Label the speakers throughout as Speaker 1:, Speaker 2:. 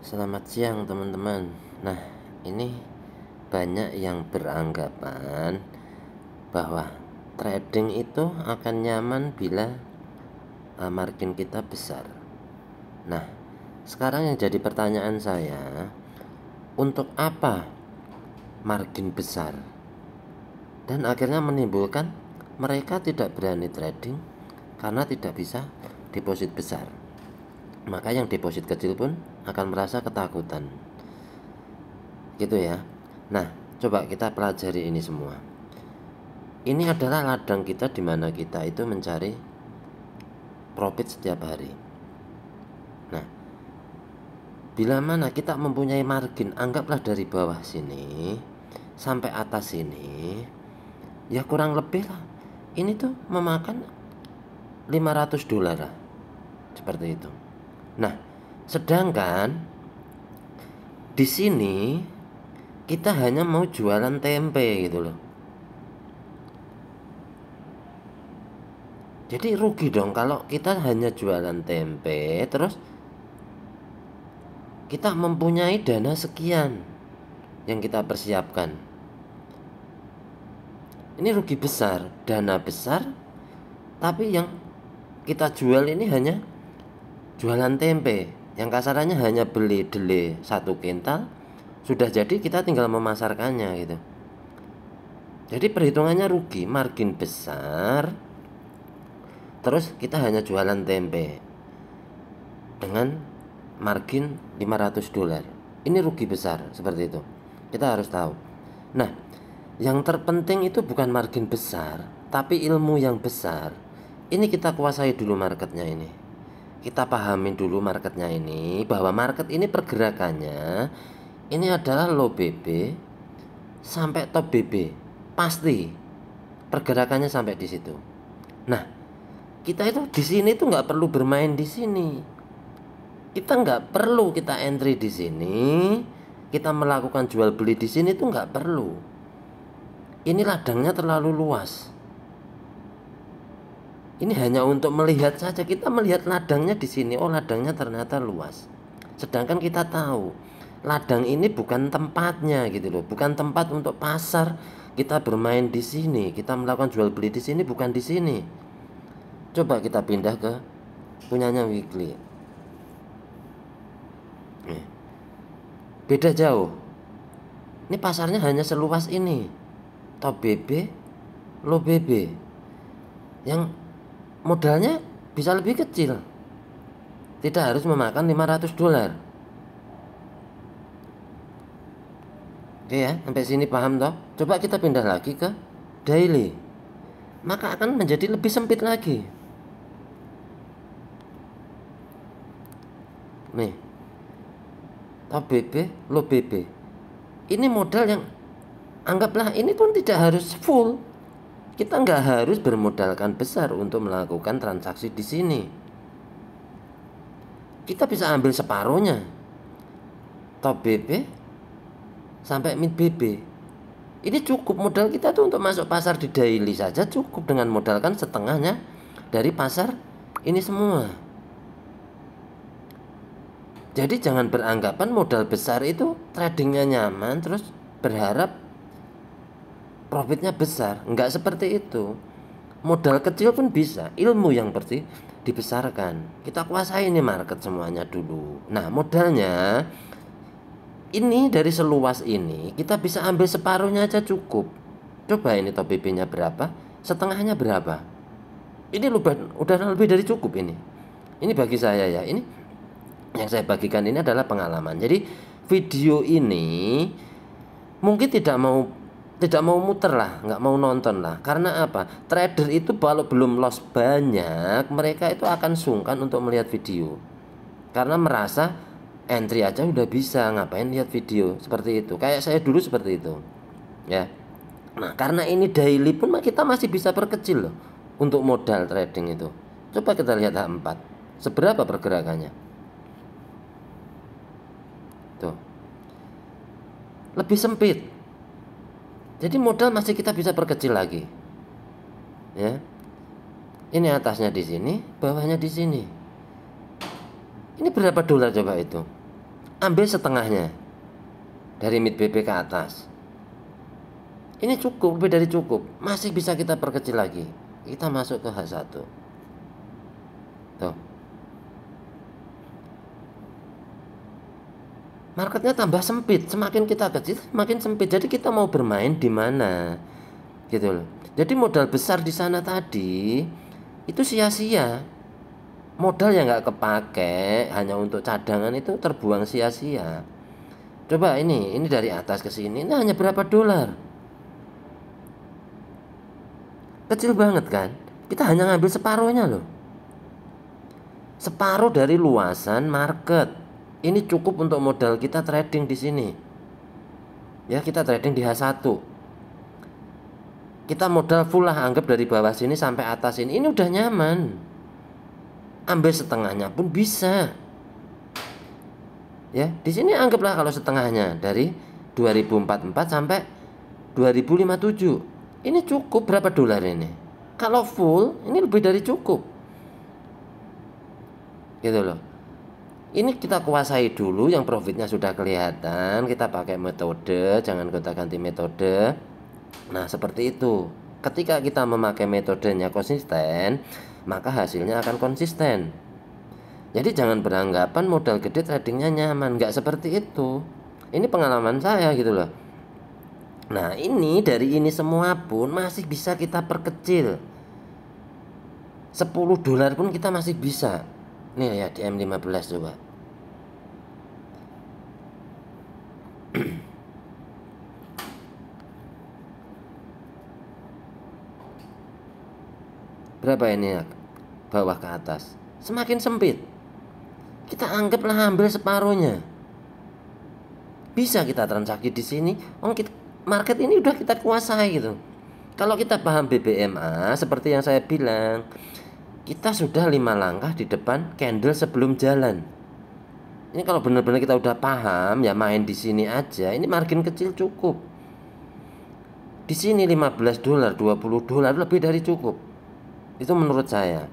Speaker 1: Selamat siang teman-teman. Nah, ini banyak yang beranggapan bahwa trading itu akan nyaman bila margin kita besar. Nah, sekarang yang jadi pertanyaan saya, untuk apa margin besar? Dan akhirnya menimbulkan mereka tidak berani trading karena tidak bisa deposit besar. Maka yang deposit kecil pun akan merasa ketakutan, gitu ya. Nah, coba kita pelajari ini semua. Ini adalah ladang kita di mana kita itu mencari profit setiap hari. Nah, bila mana kita mempunyai margin, anggaplah dari bawah sini sampai atas sini, ya kurang lebih lah, ini tuh memakan $500 lah, seperti itu. Nah, sedangkan di sini kita hanya mau jualan tempe gitu loh. Jadi rugi dong kalau kita hanya jualan tempe terus kita mempunyai dana sekian yang kita persiapkan. Ini rugi besar, dana besar, tapi yang kita jual ini hanya jualan tempe, yang kasarannya hanya beli dele 1 kintal, sudah jadi kita tinggal memasarkannya gitu. Jadi perhitungannya rugi, margin besar, terus kita hanya jualan tempe dengan margin $500. Ini rugi besar, seperti itu. Kita harus tahu. Nah, yang terpenting itu bukan margin besar, tapi ilmu yang besar. Ini kita kuasai dulu marketnya ini. Kita pahamin dulu marketnya ini, bahwa market ini pergerakannya ini adalah low BB sampai top BB. Pasti pergerakannya sampai di situ. Nah, kita itu di sini tuh nggak perlu bermain di sini. Kita nggak perlu kita entry di sini. Kita melakukan jual beli di sini tuh nggak perlu. Ini ladangnya terlalu luas. Ini hanya untuk melihat saja. Kita melihat ladangnya di sini. Oh, ladangnya ternyata luas. Sedangkan kita tahu ladang ini bukan tempatnya gitu loh. Bukan tempat untuk pasar. Kita bermain di sini. Kita melakukan jual beli di sini, bukan di sini. Coba kita pindah ke punyanya weekly. Beda jauh. Ini pasarnya hanya seluas ini. Top BB, low BB. Yang modalnya bisa lebih kecil. Tidak harus memakan $500. Oke ya, sampai sini paham toh? Coba kita pindah lagi ke daily. Maka akan menjadi lebih sempit lagi. Nih, top BB, low BB. Ini modal yang anggaplah ini pun tidak harus full. Kita nggak harus bermodalkan besar untuk melakukan transaksi di sini. Kita bisa ambil separuhnya, top BB sampai mid BB. Ini cukup modal kita tuh untuk masuk pasar di daily saja cukup dengan modalkan setengahnya dari pasar ini semua. Jadi jangan beranggapan modal besar itu tradingnya nyaman terus berharap profitnya besar. Enggak seperti itu. Modal kecil pun bisa, ilmu yang dibesarkan. Kita kuasai ini market semuanya dulu. Nah, modalnya ini dari seluas ini kita bisa ambil separuhnya aja cukup. Coba ini top BB-nya berapa, setengahnya berapa. Ini udah lebih dari cukup ini. Ini bagi saya ya, ini yang saya bagikan ini adalah pengalaman. Jadi video ini mungkin tidak mau muter lah, nggak mau nonton lah. Karena apa? Trader itu kalau belum loss banyak, mereka itu akan sungkan untuk melihat video. Karena merasa entry aja udah bisa, ngapain lihat video seperti itu. Kayak saya dulu seperti itu. Ya. Nah, karena ini daily pun kita masih bisa perkecil loh untuk modal trading itu. Coba kita lihat H4. Seberapa pergerakannya? Tuh. Lebih sempit. Jadi modal masih kita bisa perkecil lagi. Ya. Ini atasnya di sini, bawahnya di sini. Ini berapa dolar coba itu? ambil setengahnya dari mid BP ke atas. Ini cukup, lebih dari cukup. Masih bisa kita perkecil lagi. Kita masuk ke H1. Tuh. Marketnya tambah sempit. Semakin kita kecil, semakin sempit. Jadi kita mau bermain di mana? Gitu loh. Jadi modal besar di sana tadi itu sia-sia. Modal yang nggak kepake hanya untuk cadangan itu terbuang sia-sia. Coba ini dari atas ke sini. Ini hanya berapa dolar? Kecil banget kan? Kita hanya ngambil separuhnya loh. Separuh dari luasan market. Ini cukup untuk modal kita trading di sini. Ya, kita trading di H1. Kita modal full lah, anggap dari bawah sini sampai atas ini. Ini udah nyaman. Ambil setengahnya pun bisa. Ya, di sini anggaplah kalau setengahnya dari 2044 sampai 2057. Ini cukup berapa dolar ini? Kalau full, ini lebih dari cukup. Gitu loh. Ini kita kuasai dulu, yang profitnya sudah kelihatan. Kita pakai metode, jangan kita ganti metode. Nah, seperti itu. Ketika kita memakai metodenya konsisten, maka hasilnya akan konsisten. Jadi jangan beranggapan modal gede tradingnya nyaman. Nggak seperti itu. Ini pengalaman saya gitu loh. Nah, ini dari ini semua pun masih bisa kita perkecil. 10 dolar pun kita masih bisa. Nih ya, di M15 coba. Berapa ini ya? Bawah ke atas. Semakin sempit. Kita anggaplah ambil separuhnya. Bisa kita transaksi di sini. Market ini udah kita kuasai gitu. Kalau kita paham BBMA seperti yang saya bilang, kita sudah 5 langkah di depan candle sebelum jalan. Ini kalau benar-benar kita udah paham, ya main di sini aja. Ini margin kecil cukup. Di sini 15 dolar, 20 dolar lebih dari cukup. Itu menurut saya.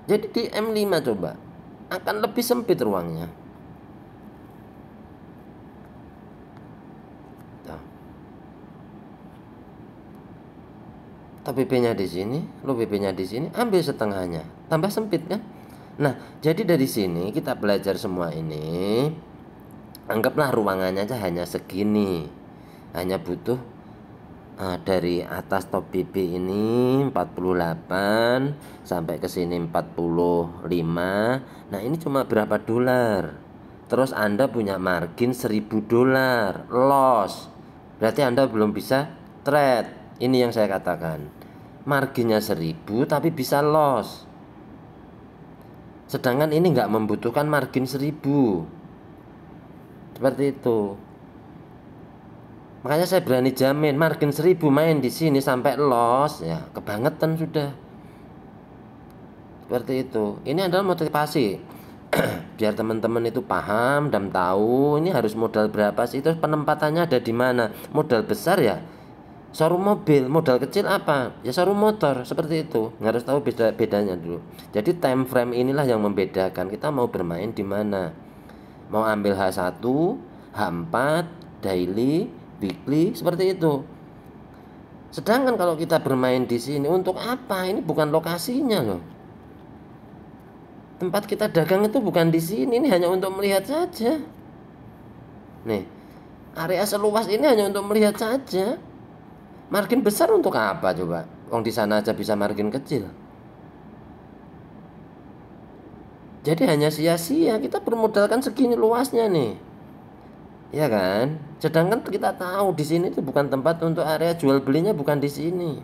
Speaker 1: Jadi di M5 coba akan lebih sempit ruangnya. Atau BP-nya di sini, lo BP-nya di sini, ambil setengahnya, tambah sempit kan? Nah, jadi dari sini kita belajar semua ini. Anggaplah ruangannya aja hanya segini. Hanya butuh dari atas top BP ini 48 sampai ke sini 45. Nah, ini cuma berapa dolar? Terus Anda punya margin 1000 dolar loss. Berarti Anda belum bisa trade. Ini yang saya katakan, marginnya 1000 tapi bisa loss. Sedangkan ini nggak membutuhkan margin 1000. Seperti itu. Makanya saya berani jamin margin 1000 main di sini sampai loss, ya kebangetan sudah. Seperti itu. Ini adalah motivasi biar teman-teman itu paham dan tahu ini harus modal berapa sih, terus penempatannya ada di mana. Modal besar ya showroom mobil, modal kecil apa? Ya showroom motor, seperti itu. Harus tahu bedanya dulu. Jadi time frame inilah yang membedakan kita mau bermain di mana. Mau ambil H1, H4, daily, weekly, seperti itu. Sedangkan kalau kita bermain di sini untuk apa? Ini bukan lokasinya loh. Tempat kita dagang itu bukan di sini, ini hanya untuk melihat saja. Nih, area seluas ini hanya untuk melihat saja. Margin besar untuk apa coba? Wong di sana aja bisa margin kecil. Jadi hanya sia-sia, kita bermodalkan segini luasnya nih. Ya kan? Sedangkan kita tahu di sini itu bukan tempat untuk area jual belinya, bukan di sini.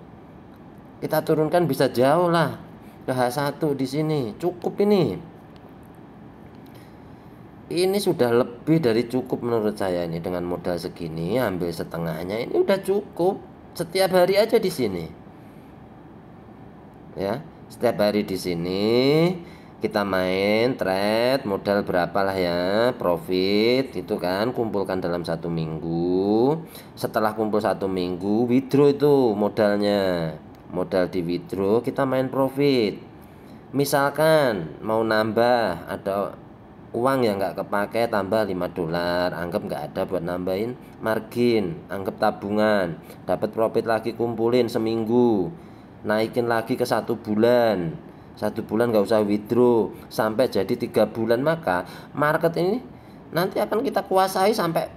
Speaker 1: Kita turunkan bisa jauh lah ke H1 di sini. Cukup ini. Ini sudah lebih dari cukup menurut saya ini, dengan modal segini ambil setengahnya ini udah cukup. Setiap hari aja di sini. Ya, setiap hari di sini kita main trade, modal berapa lah ya, profit itu kan, kumpulkan dalam 1 minggu. Setelah kumpul 1 minggu, withdraw itu modalnya. Modal di withdraw, kita main profit. Misalkan mau nambah, ada uang yang nggak kepake tambah $5, anggap nggak ada buat nambahin margin, anggap tabungan, dapat profit lagi kumpulin seminggu, naikin lagi ke 1 bulan, 1 bulan nggak usah withdraw sampai jadi 3 bulan, maka market ini nanti akan kita kuasai sampai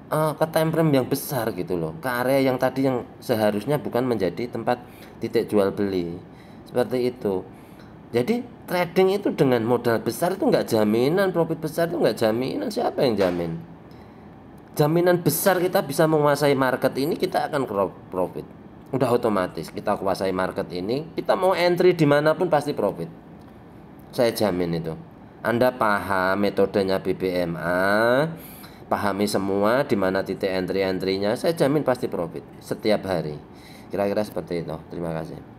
Speaker 1: ke time frame yang besar gitu loh, ke area yang tadi yang seharusnya bukan menjadi tempat titik jual beli, seperti itu. Jadi trading itu dengan modal besar itu nggak jaminan profit besar, itu nggak jaminan. Siapa yang jamin? Jaminan besar kita bisa menguasai market ini, kita akan profit. Udah otomatis kita kuasai market ini, kita mau entry dimanapun pasti profit. Saya jamin itu. Anda paham metodenya BBMA, pahami semua di mana titik entry-entrynya, saya jamin pasti profit setiap hari. Kira-kira seperti itu. Terima kasih.